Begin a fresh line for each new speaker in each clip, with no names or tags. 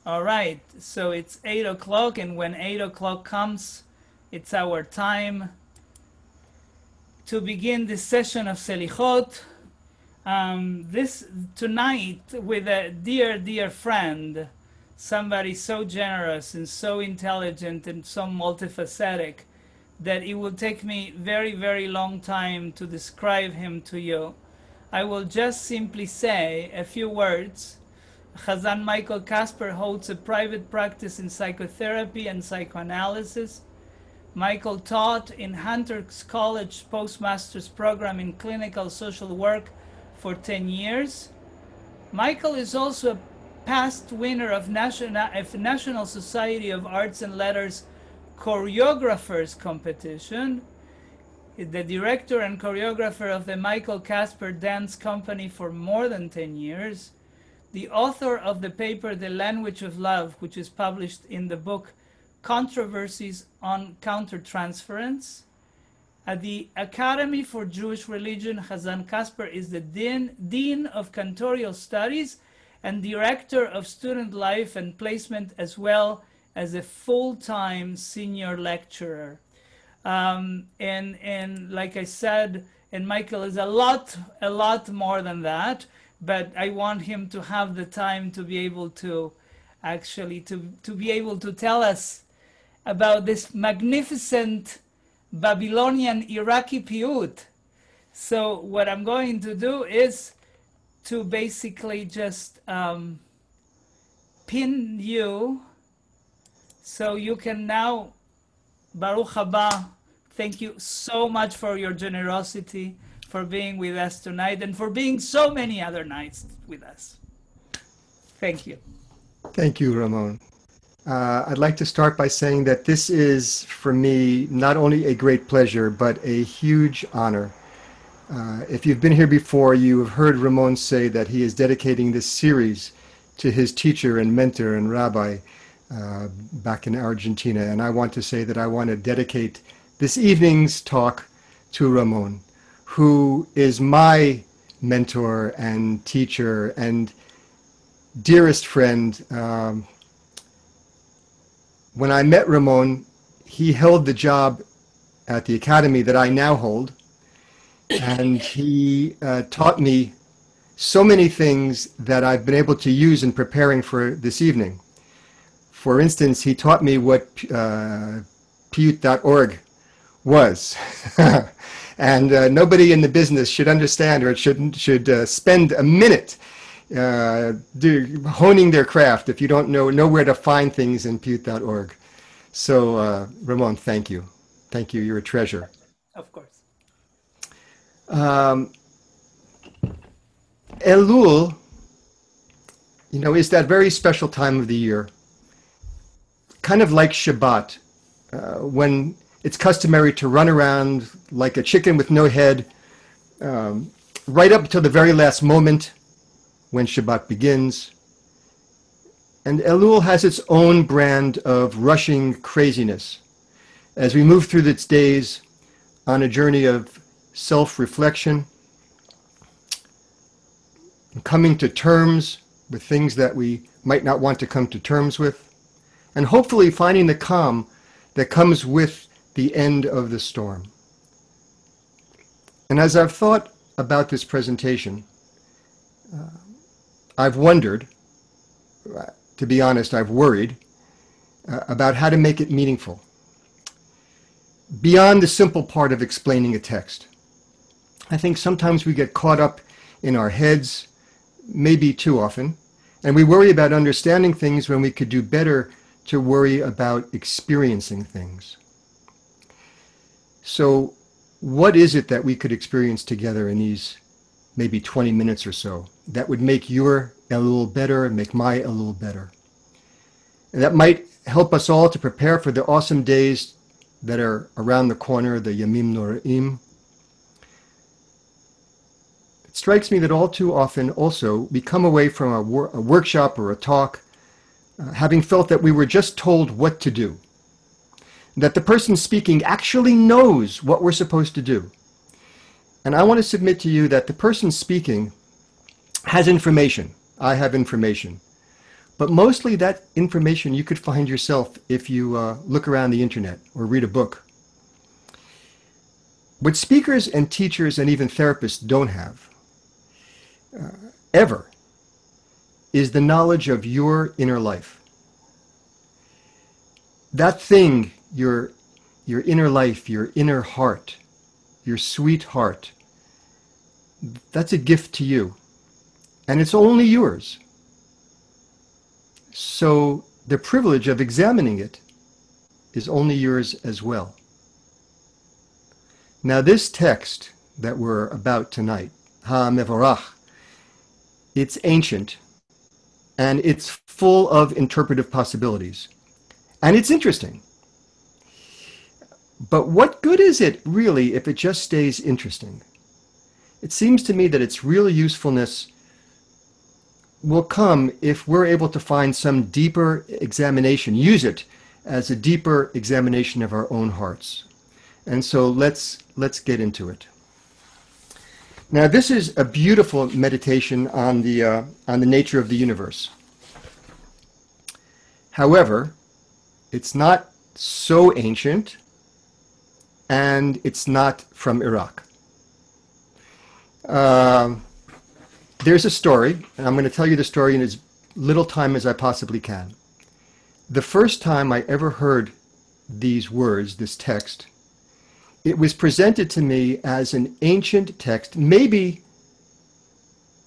All right, so it's 8 o'clock, and when 8 o'clock comes, it's our time to begin this session of Selihot. This tonight with a dear friend, somebody so generous and so intelligent and so multifaceted that it will take me very long time to describe him to you. I will just simply say a few words. Chazan Michael Kasper holds a private practice in psychotherapy and psychoanalysis. Michael taught in Hunter's College Postmaster's program in clinical social work for 10 years. Michael is also a past winner of National Society of Arts and Letters Choreographers Competition, the director and choreographer of the Michael Kasper Dance Company for more than 10 years, the author of the paper The Language of Love, which is published in the book Controversies on Countertransference. At the Academy for Jewish Religion, Chazan Kasper is the Dean of Cantorial Studies and Director of Student Life and Placement, as well as a full-time senior lecturer. And like I said, and Michael is a lot more than that, but I want him to have the time to be able to actually to be able to tell us about this magnificent Babylonian Iraqi piyut. So what I'm going to do is to basically just pin you so you can now, Baruch haba, thank you so much for your generosity, for being with us tonight, and for being so many other nights with us. Thank you.
Thank you, Ramon. I'd like to start by saying that this is, for me, not only a great pleasure, but a huge honor. If you've been here before, you have heard Ramon say that he is dedicating this series to his teacher and mentor and rabbi back in Argentina. And I want to say that I want to dedicate this evening's talk to Ramon, who is my mentor and teacher and dearest friend. When I met Ramon, he held the job at the academy that I now hold, and he taught me so many things that I've been able to use in preparing for this evening. For instance, he taught me what piyut.org was. And nobody in the business should understand, or should spend a minute honing their craft if you don't know where to find things in piyut.org. So, Ramon, thank you. Thank you. You're a treasure.
Of course.
Elul, is that very special time of the year, kind of like Shabbat, when it's customary to run around like a chicken with no head, right up until the very last moment when Shabbat begins. And Elul has its own brand of rushing craziness as we move through its days on a journey of self-reflection, coming to terms with things that we might not want to come to terms with, and hopefully finding the calm that comes with the end of the storm. And as I've thought about this presentation, I've wondered, to be honest, I've worried about how to make it meaningful, beyond the simple part of explaining a text. I think sometimes we get caught up in our heads, maybe too often, and we worry about understanding things when we could do better to worry about experiencing things. So what is it that we could experience together in these maybe 20 minutes or so that would make your Elul better and make my Elul better? And that might help us all to prepare for the awesome days that are around the corner, the Yamim Noraim. It strikes me that all too often also we come away from a workshop or a talk having felt that we were just told what to do, that the person speaking actually knows what we're supposed to do. And I want to submit to you that the person speaking has information. I have information. But mostly that information you could find yourself if you look around the internet or read a book. What speakers and teachers and even therapists don't have, ever, is the knowledge of your inner life. That thing, your inner life, your inner heart, your sweet heart, that's a gift to you. And it's only yours. So the privilege of examining it is only yours as well. Now this text that we're about tonight, Mevorakh, it's ancient and it's full of interpretive possibilities. And it's interesting. But what good is it really if it just stays interesting? It seems to me that its real usefulness will come if we're able to find some deeper examination, use it as a deeper examination of our own hearts. And so let's get into it. Now this is a beautiful meditation on the nature of the universe. However, it's not so ancient, and it's not from Iraq. There's a story, and I'm going to tell you the story in as little time as I possibly can. The first time I ever heard these words, this text, it was presented to me as an ancient text, maybe,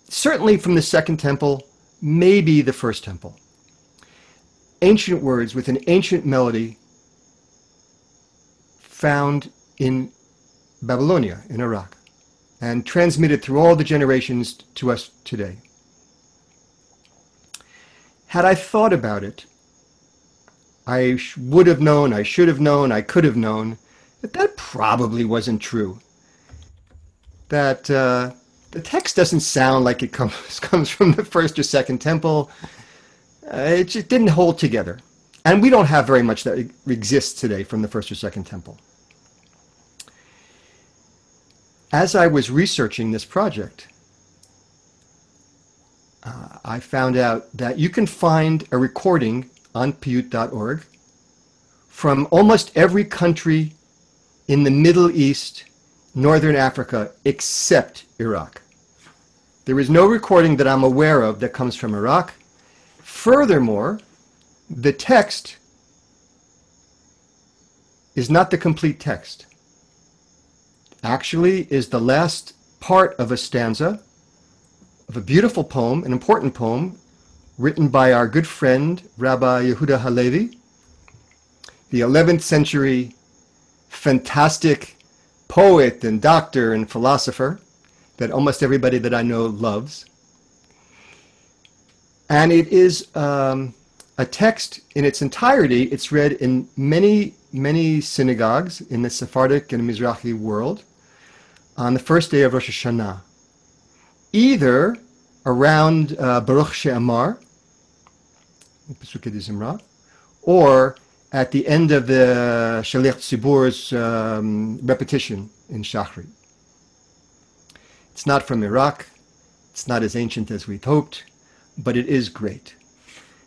certainly from the Second Temple, maybe the First Temple. Ancient words with an ancient melody found in Babylonia, in Iraq, and transmitted through all the generations to us today. Had I thought about it, I would have known, I should have known, I could have known that that probably wasn't true. That the text doesn't sound like it comes from the First or Second Temple. It just didn't hold together. And we don't have very much that exists today from the First or Second Temple. As I was researching this project, I found out that you can find a recording on piyut.org from almost every country in the Middle East, Northern Africa, except Iraq. There is no recording that I'm aware of that comes from Iraq. Furthermore, the text is not the complete text. Actually is the last part of a stanza of a beautiful poem, an important poem, written by our good friend, Rabbi Yehuda Halevi, the 11th century fantastic poet and doctor and philosopher that almost everybody that I know loves. And it is a text in its entirety. It's read in many, many synagogues in the Sephardic and Mizrahi world on the first day of Rosh Hashanah, either around Baruch She'amar, or at the end of the Shaliach Tzibur's repetition in Shachrit. It's not from Iraq. It's not as ancient as we'd hoped, but it is great.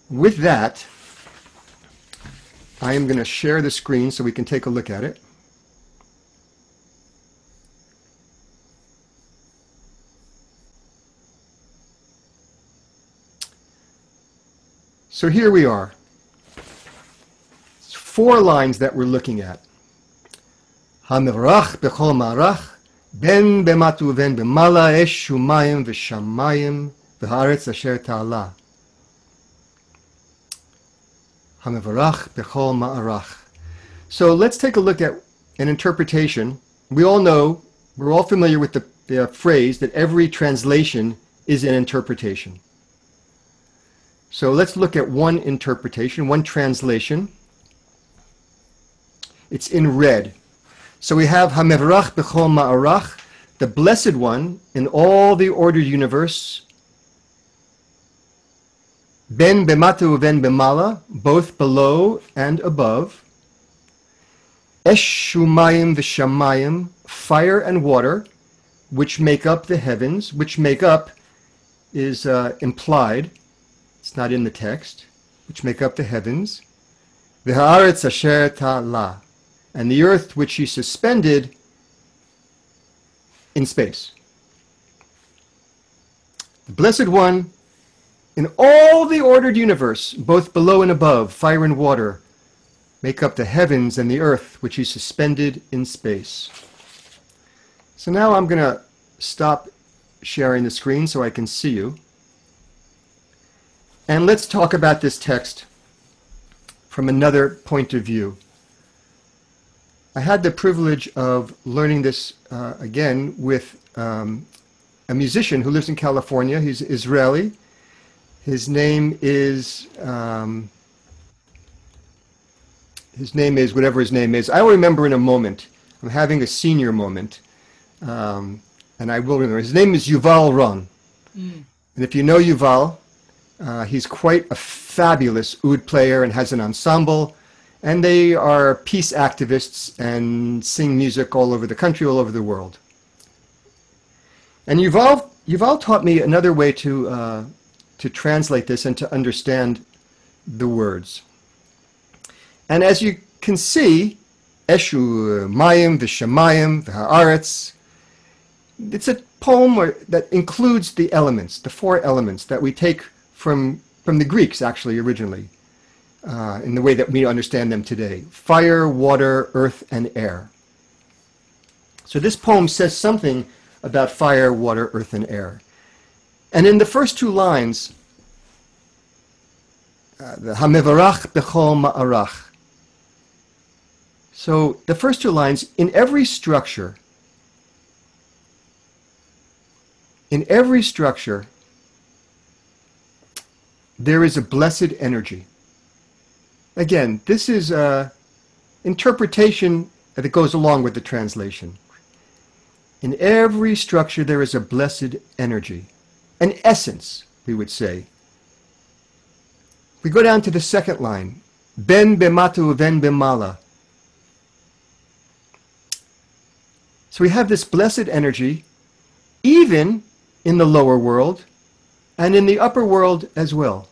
With that, I am going to share the screen so we can take a look at it. So here we are. It's 4 lines that we're looking at. Ha-mevorach b'chol ma'arach, ben b'matu ben b'mala, esh shumayim v'shamayim v'haaretz asher ta'ala. Ha-mevorach b'chol ma'arach. So let's take a look at an interpretation. We all know, we're all familiar with the phrase that every translation is an interpretation. So let's look at one interpretation, one translation. It's in red. So we have Ha-mevorach b'chol ma'arach, the Blessed One in all the ordered universe, Ben b'matu ben b'mala, both below and above, Esh shumayim v'shamayim, fire and water, which make up the heavens, which make up is implied. it's not in the text, which make up the heavens. V'ha'aretz asher ta'ala, and the earth which he suspended in space. The Blessed One, in all the ordered universe, both below and above, fire and water, make up the heavens and the earth which he suspended in space. So now I'm going to stop sharing the screen so I can see you. And let's talk about this text from another point of view. I had the privilege of learning this again with a musician who lives in California. He's Israeli. His name is whatever his name is. I will remember in a moment. I'm having a senior moment, and I will remember. His name is Yuval Ron. And if you know Yuval, he's quite a fabulous oud player and has an ensemble, and they are peace activists and sing music all over the country, all over the world. And Yuval taught me another way to translate this and to understand the words. And as you can see, Eshu Mayim v'Shamayim v'Ha'aretz, it's a poem that includes the elements, the four elements that we take from the Greeks, actually, originally, in the way that we understand them today. Fire, water, earth, and air. So this poem says something about fire, water, earth, and air. And in the first two lines, the Mevorakh b'chol ma'arach. So the first two lines, in every structure, there is a blessed energy. Again, this is an interpretation that goes along with the translation. In every structure there is a blessed energy, an essence, we would say. We go down to the second line, ben bematu ven bemala. So we have this blessed energy, even in the lower world, and in the upper world as well.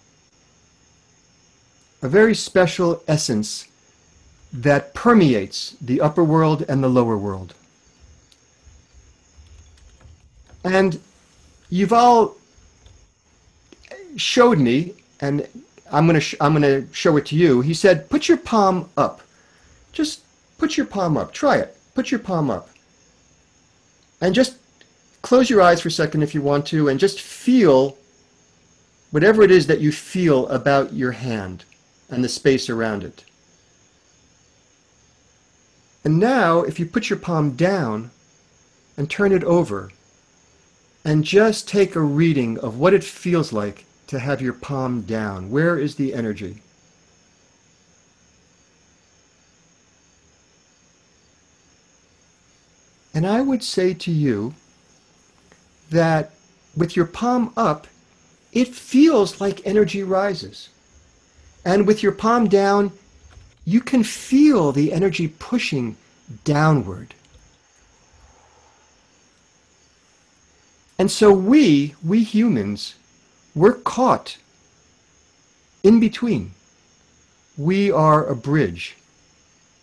A very special essence that permeates the upper world and the lower world. And Yuval showed me, and I'm going to show it to you. He said, put your palm up. Just put your palm up. Try it. Put your palm up. And just close your eyes for a second if you want to, and just feel whatever it is that you feel about your hand and the space around it. And now, if you put your palm down and turn it over, and just take a reading of what it feels like to have your palm down. Where is the energy? And I would say to you that with your palm up, it feels like energy rises. And with your palm down, you can feel the energy pushing downward. And so we humans, we're caught in between. We are a bridge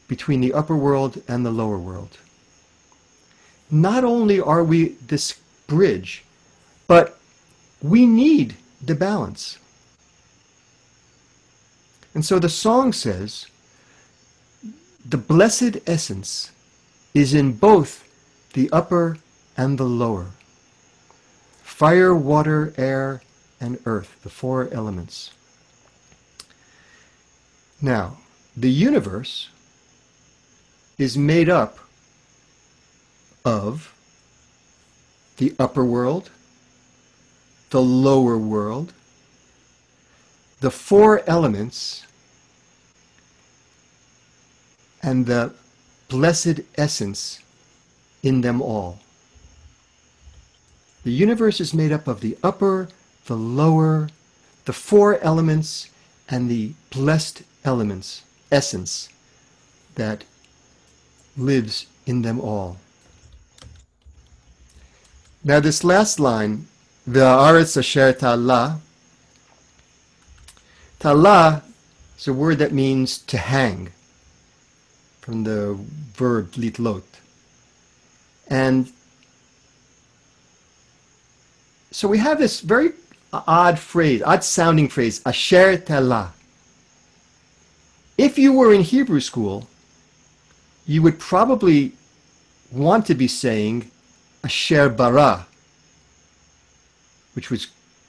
between the upper world and the lower world. Not only are we this bridge, but we need the balance. And so the song says, the blessed essence is in both the upper and the lower. Fire, water, air, and earth, the four elements. Now, the universe is made up of the upper world, the lower world, the four elements, and the blessed essence in them all. The universe is made up of the upper, the lower, the four elements, and the blessed elements, essence, that lives in them all. Now this last line, V'ha'aretz asher ta'ala, Tala is a word that means to hang, from the verb litlot. And so we have this very odd phrase, odd sounding phrase, asher tala. If you were in Hebrew school, you would probably want to be saying asher bara, which was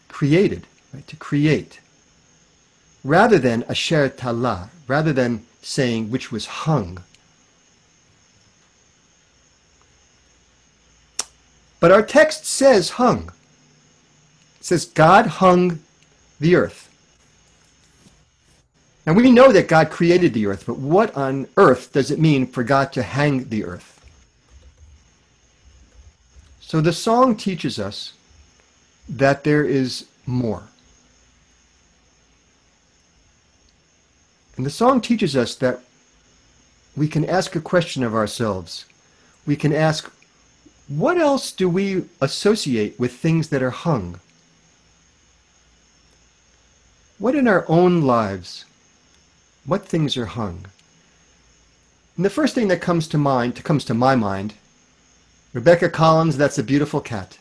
created, right, to create, rather than asher tala, rather than saying which was hung. But our text says hung. It says God hung the earth. And we know that God created the earth, but what on earth does it mean for God to hang the earth? So the song teaches us that there is more. And the song teaches us that we can ask a question of ourselves. We can ask, what else do we associate with things that are hung? What in our own lives, what things are hung? And the first thing that comes to my mind, Rebecca Collins, that's a beautiful cat.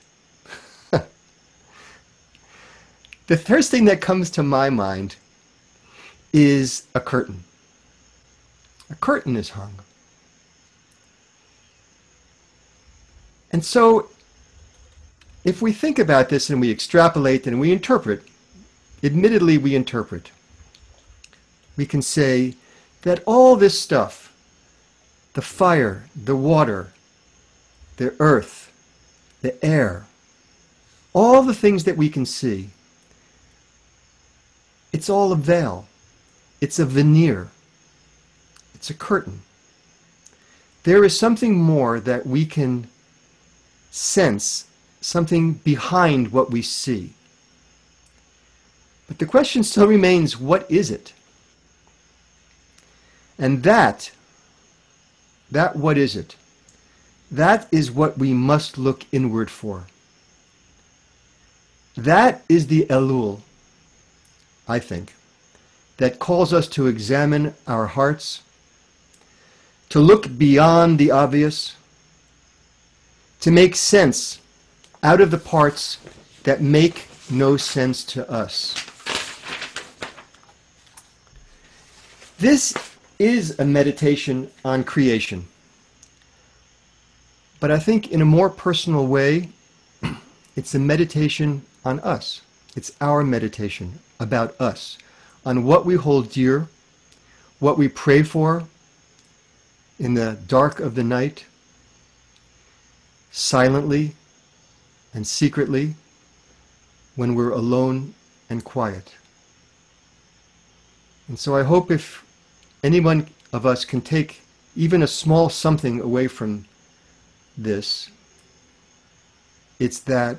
The first thing that comes to my mind is a curtain. A curtain is hung. And so, if we think about this and we extrapolate and we interpret, admittedly we interpret, we can say that all this stuff, the fire, the water, the earth, the air, all the things that we can see, it's all a veil. It's a veneer. It's a curtain. There is something more that we can sense, something behind what we see. But the question still remains, what is it? And that what is it? That is what we must look inward for. That is the Elul, I think, that calls us to examine our hearts, to look beyond the obvious, to make sense out of the parts that make no sense to us. This is a meditation on creation, but I think in a more personal way, it's a meditation on us. It's our meditation about us, on what we hold dear, what we pray for in the dark of the night, silently and secretly, when we're alone and quiet. And so I hope if any one of us can take even a small something away from this, it's that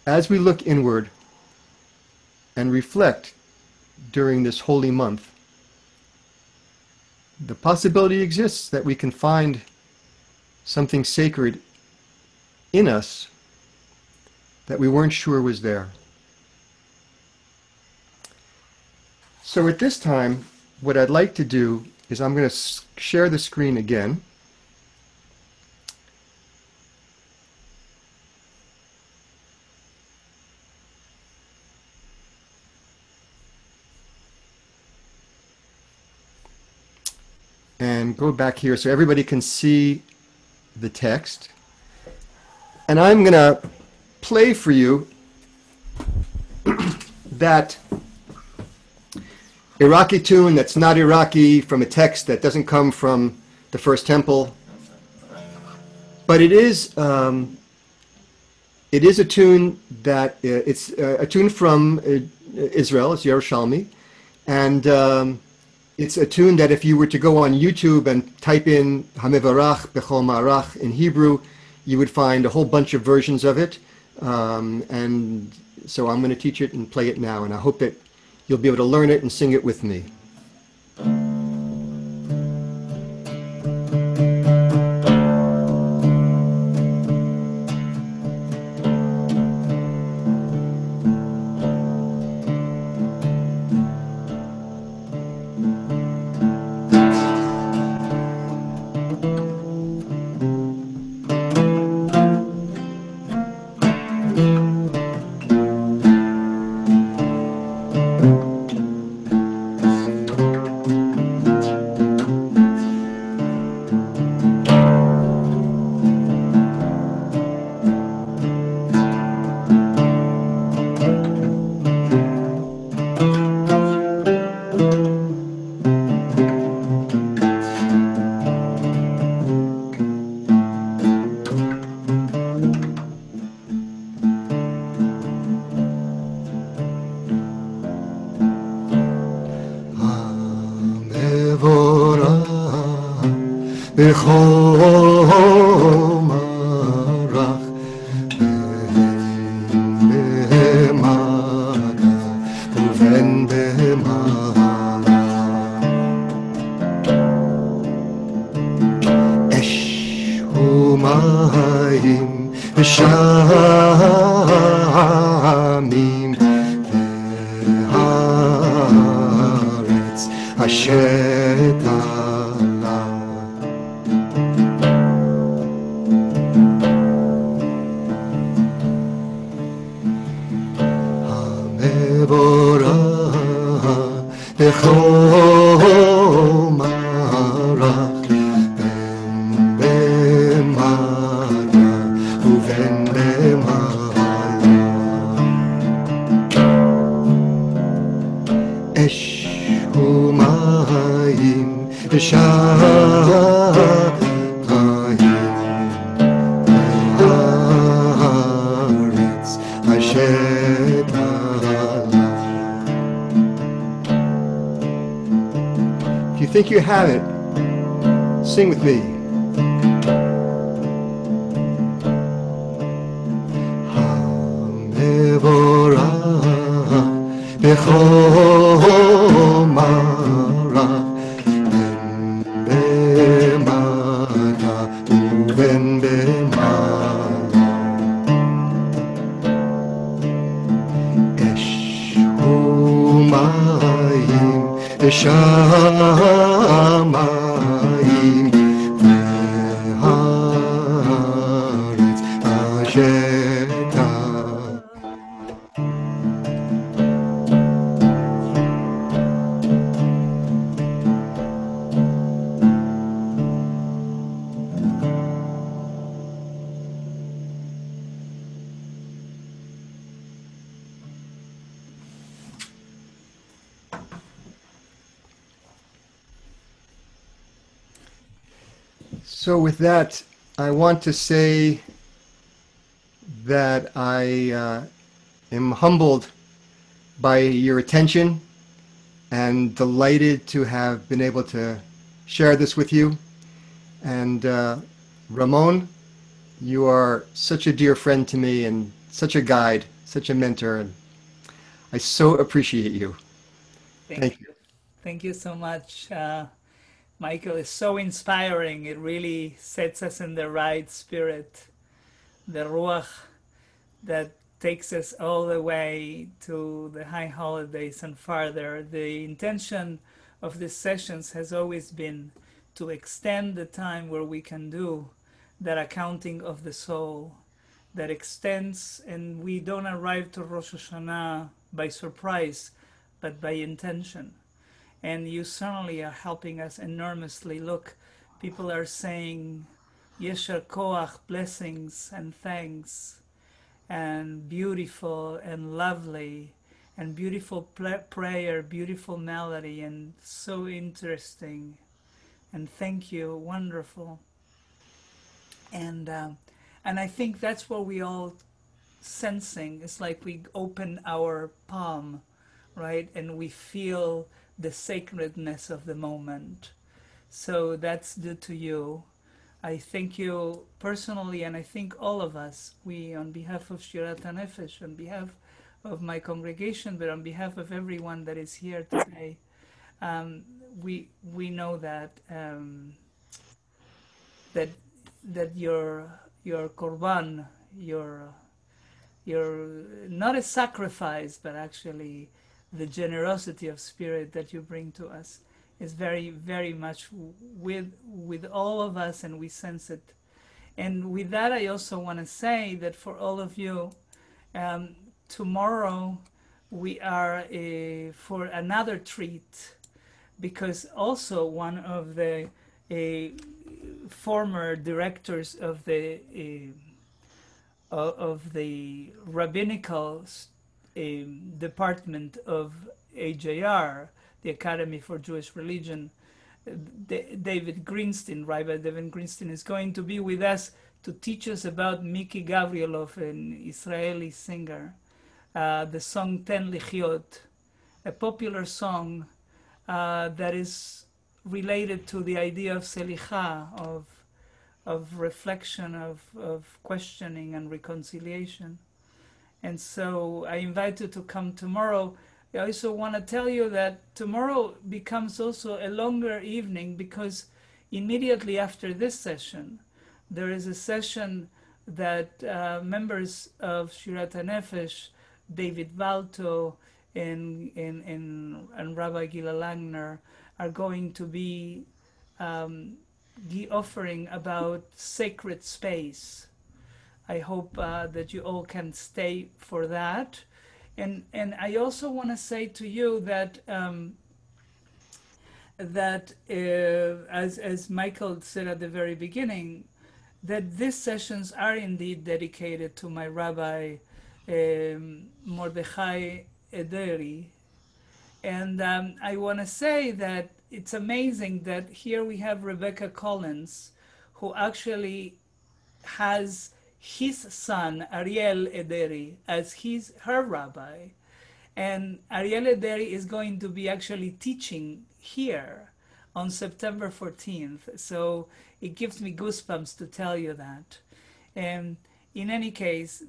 as we look inward and reflect during this holy month, the possibility exists that we can find something sacred in us that we weren't sure was there. So at this time, what I'd like to do is I'm going to share the screen again. And go back here so everybody can see the text. And I'm going to play for you that Iraqi tune that's not Iraqi from a text that doesn't come from the First Temple. But it is a tune that, it's a tune from Israel, it's Yerushalmi. And it's a tune that if you were to go on YouTube and type in Mevorakh b'chol ma'arach in Hebrew, you would find a whole bunch of versions of it. And so I'm going to teach it and play it now, and I hope that you'll be able to learn it and sing it with me. בכל מרח במגע ובין במעלה אש ומים ושמים והארץ אשר תעלה המבורך בכל מרח בין במגע ובין במעלה אש ומים ושמים והארץ אשר תעלה. If you think you have it, sing with me. המבורך בכל מרח בין במגע ובין במעלה אש ומים ושמים והארץ אשר תעלה. So with that, I want to say that I am humbled by your attention and delighted to have been able to share this with you. And Ramon, you are such a dear friend to me and such a guide, such a mentor. And I so appreciate you. Thank you.
Thank you so much. Michael is so inspiring. It really sets us in the right spirit, the Ruach that takes us all the way to the high holidays and farther. The intention of these sessions has always been to extend the time where we can do that accounting of the soul that extends, and we don't arrive to Rosh Hashanah by surprise, but by intention. And you certainly are helping us enormously. Look, people are saying Yesher Koach, blessings and thanks, and beautiful and lovely, and beautiful prayer, beautiful melody, and so interesting. And thank you, wonderful. And I think that's what we all sensing. It's like we open our palm, right, and we feel the sacredness of the moment. So that's due to you. I thank you personally, and I think all of us, we, on behalf of Shirat HaNefesh, on behalf of my congregation, but on behalf of everyone that is here today, we know that that your korban, your not a sacrifice, but actually the generosity of spirit that you bring to us is very, very much with all of us, and we sense it. And with that, I also want to say that for all of you, tomorrow we are for another treat, because also one of the former directors of the rabbinical department of AJR, the Academy for Jewish Religion, David Greenstein, Rabbi David Greenstein, is going to be with us to teach us about Miki Gavrilov, an Israeli singer, the song Ten Lichiot, a popular song that is related to the idea of selicha, of reflection, of questioning and reconciliation. And so I invite you to come tomorrow. I also want to tell you that tomorrow becomes also a longer evening because immediately after this session, there is a session that members of Shirat HaNefesh, David Balto and Rabbi Gila Langner are going to be offering about sacred space. I hope that you all can stay for that. And I also want to say to you that as Michael said at the very beginning, that these sessions are indeed dedicated to my Rabbi Mordechai Ederi. And I want to say that it's amazing that here we have Rebecca Collins, who actually has his son Ariel Ederi as her rabbi, and Ariel Ederi is going to be actually teaching here on September 14th. So it gives me goosebumps to tell you that. And in any case,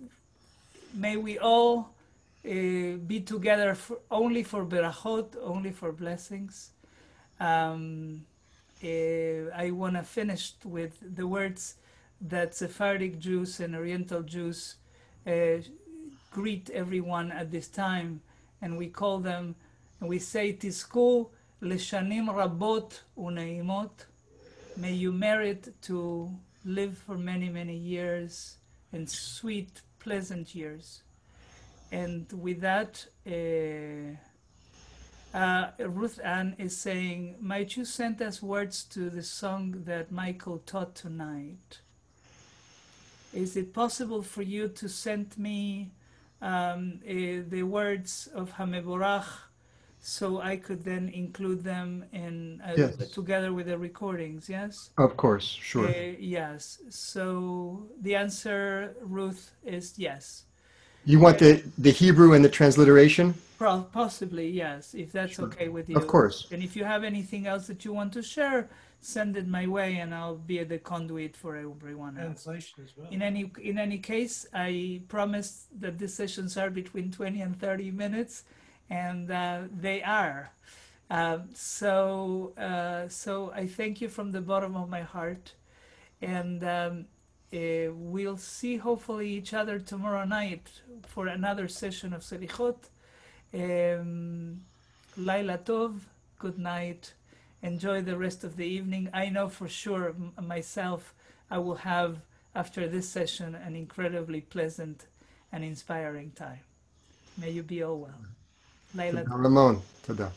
may we all be together only for berachot, only for blessings. I want to finish with the words that Sephardic Jews and Oriental Jews greet everyone at this time, and we call them, and we say, Tizku leshanim rabot uneimot. May you merit to live for many, many years, and sweet, pleasant years. And with that, Ruth Ann is saying, might you send us words to the song that Michael taught tonight? Is it possible for you to send me the words of Mevorakh so I could then include them in
Yes.
together with the recordings? Yes?
Of course, sure.
Yes. So the answer, Ruth, is yes.
You want the Hebrew and the transliteration?
Possibly, yes, if that's
Sure.
okay with you.
Of course.
And if you have anything else that you want to share, send it my way, and I'll be the conduit for everyone else.
Translation as well.
In any case, I promise that these sessions are between 20 and 30 minutes, and they are. So I thank you from the bottom of my heart, and we'll see hopefully each other tomorrow night for another session of Selihot. Laila Tov, good night. Enjoy the rest of the evening. I know for sure myself I will have, after this session, an incredibly pleasant and inspiring time. May you be all well. Laila Tov.
Ramon, tada.